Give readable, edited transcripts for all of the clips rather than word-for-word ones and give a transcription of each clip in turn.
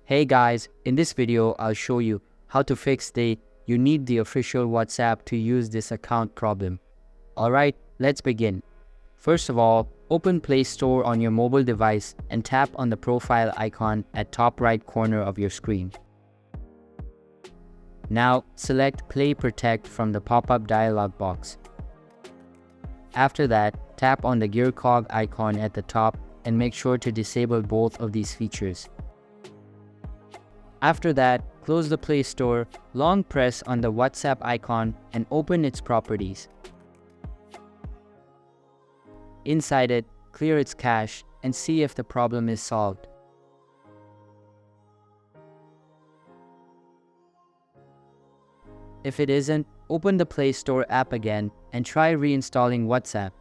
Hey guys, in this video I'll show you how to fix the "you need the official WhatsApp to use this account" problem. Alright, let's begin. First of all, open Play Store on your mobile device and tap on the profile icon at top right corner of your screen. Now select Play Protect from the pop-up dialog box. After that, tap on the gear cog icon at the top and make sure to disable both of these features. After that, close the Play Store, long press on the WhatsApp icon and open its properties. Inside it, clear its cache and see if the problem is solved. If it isn't, open the Play Store app again and try reinstalling WhatsApp.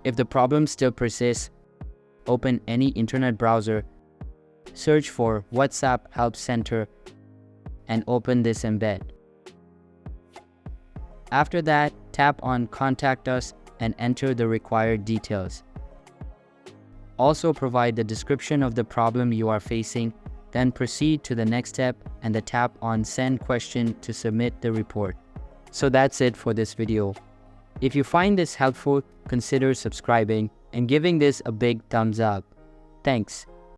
If the problem still persists, open any internet browser, search for WhatsApp Help Center, and open this embed. After that, tap on Contact Us and enter the required details. Also provide the description of the problem you are facing, then proceed to the next step and tap on Send Question to submit the report. So that's it for this video. If you find this helpful, consider subscribing and giving this a big thumbs up. Thanks.